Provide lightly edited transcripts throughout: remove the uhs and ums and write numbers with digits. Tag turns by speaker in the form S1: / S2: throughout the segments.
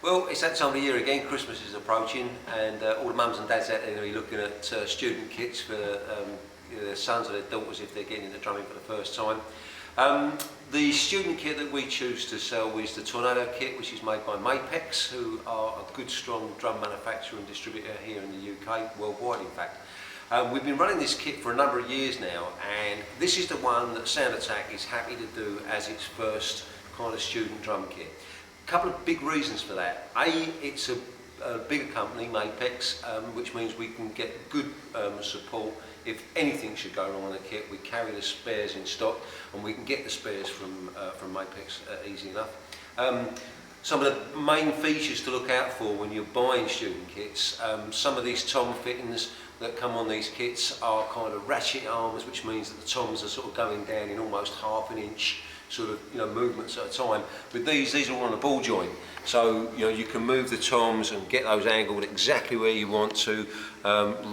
S1: Well, it's that time of the year again. Christmas is approaching, and all the mums and dads out there are going to be looking at student kits for their sons or their daughters if they're getting into drumming for the first time. The student kit that we choose to sell is the Tornado kit, which is made by Mapex, who are a good, strong drum manufacturer and distributor here in the UK, worldwide in fact. We've been running this kit for a number of years now, and this is the one that Sound Attack is happy to do as its first kind of student drum kit. A couple of big reasons for that. A, it's a bigger company, Mapex, which means we can get good support. If anything should go wrong on the kit, we carry the spares in stock, and we can get the spares from Mapex easy enough. Some of the main features to look out for when you're buying student kits, some of these tom fittings that come on these kits are kind of ratchet arms, which means that the toms are sort of going down in almost half an inch sort of movements at a time. With these are all on a ball joint, so you can move the toms and get those angled exactly where you want to.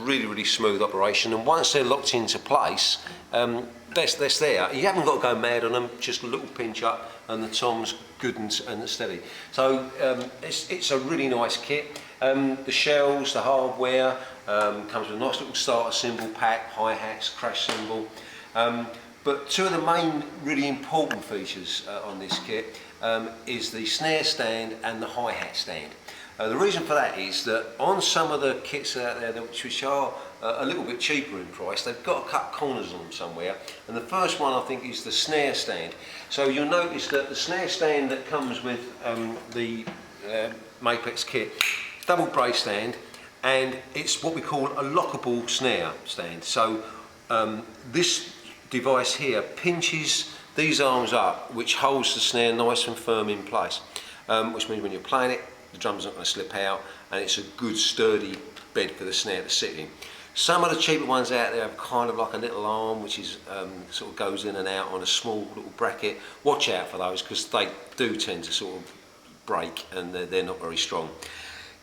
S1: Really smooth operation, and once they're locked into place, that's there. You haven't got to go mad on them, just a little pinch up and the tom's good and steady. So it's a really nice kit. The shells, the hardware, comes with a nice little starter cymbal pack, hi-hats, crash cymbal. But two of the main really important features on this kit is the snare stand and the hi-hat stand. The reason for that is that on some of the kits out there which are a little bit cheaper in price, they've got to cut corners on them somewhere, and the first one I think is the snare stand. So you'll notice that the snare stand that comes with the Mapex kit, double brace stand, and it's what we call a lockable snare stand. So this device here pinches these arms up, which holds the snare nice and firm in place, which means when you're playing it, the drum's not going to slip out, and it's a good sturdy bed for the snare to sit in. Some of the cheaper ones out there have kind of like a little arm which is sort of goes in and out on a small little bracket. Watch out for those, because they do tend to sort of break and they're not very strong.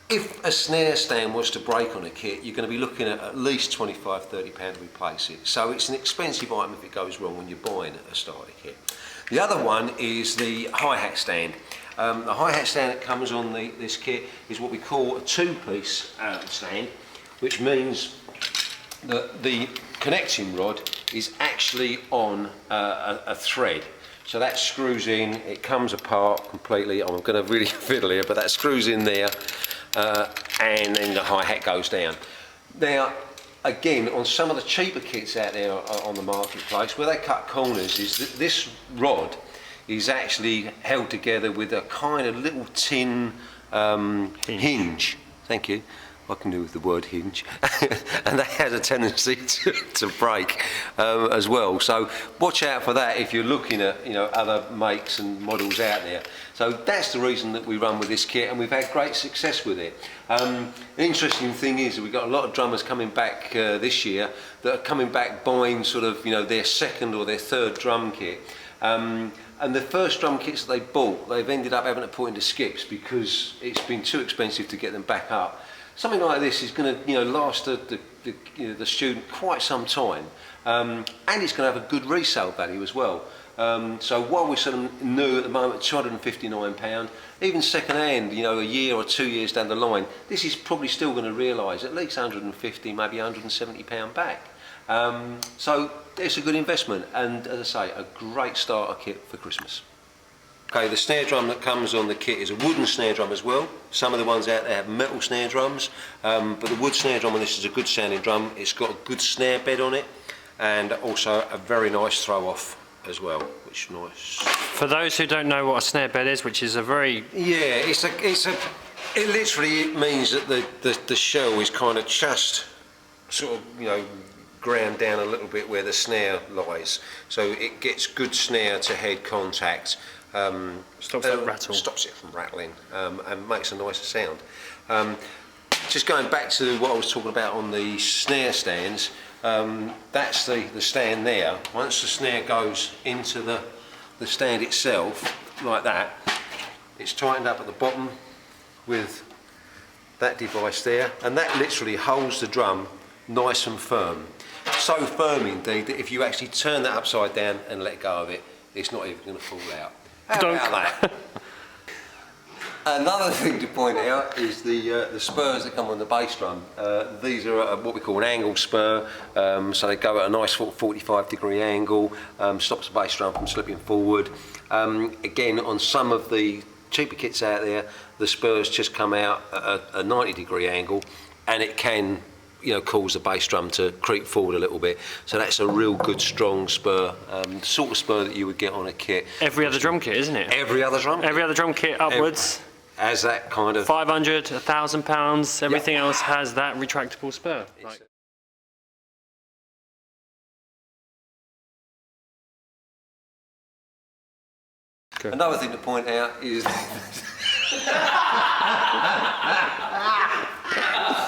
S1: If a snare stand was to break on a kit, you're going to be looking at least £25–30 to replace it. So it's an expensive item if it goes wrong when you're buying a starter kit. The other one is the hi-hat stand. The hi-hat stand that comes on this kit is what we call a two-piece stand, which means that the connecting rod is actually on a thread. So that screws in, it comes apart completely. I'm going to really fiddle here, but that screws in there, and then the hi-hat goes down. Now, again, on some of the cheaper kits out there on the marketplace, where they cut corners, is that this rod is actually held together with a kind of little tin hinge. Thank you. I can do with the word hinge. And that has a tendency to break as well. So watch out for that if you're looking at other makes and models out there. So that's the reason that we run with this kit, and we've had great success with it. An interesting thing is that we've got a lot of drummers coming back this year that are coming back buying sort of their second or their third drum kit. And the first drum kits that they bought, they've ended up having to put into skips because it's been too expensive to get them back up. Something like this is going to last the student quite some time, and it's going to have a good resale value as well. So while we're selling new at the moment, £259, even second hand, a year or 2 years down the line, this is probably still going to realise at least £150, maybe £170 back. So it's a good investment, and as I say, a great starter kit for Christmas. Okay, the snare drum that comes on the kit is a wooden snare drum as well. Some of the ones out there have metal snare drums, but the wood snare drum on this is a good sounding drum. It's got a good snare bed on it, and also a very nice throw off as well, which is nice.
S2: For those who don't know what a snare bed is, which is a very...
S1: Yeah, it literally means that the shell is kind of just sort of, ground down a little bit where the snare lies. So it gets good snare to head contact.
S2: Stops it rattle.
S1: Stops it from rattling, and makes a nicer sound. Just going back to what I was talking about on the snare stands, that's the stand there. Once the snare goes into the stand itself, like that, it's tightened up at the bottom with that device there, and that literally holds the drum nice and firm. So firm indeed that if you actually turn that upside down and let go of it, it's not even going to fall out. How about that? Another thing to point out is the spurs that come on the bass drum. These are what we call an angle spur, so they go at a nice 45-degree angle, stops the bass drum from slipping forward. Again, on some of the cheaper kits out there, the spurs just come out at a 90-degree angle, and it can, cause the bass drum to creep forward a little bit. So that's a real good, strong spur, the sort of spur that you would get on a kit.
S2: Every other drum kit, isn't it?
S1: Every other drum
S2: kit upwards.
S1: As that kind of
S2: £500, £1,000. Everything else has that retractable spur.
S1: Good. Another thing to point out is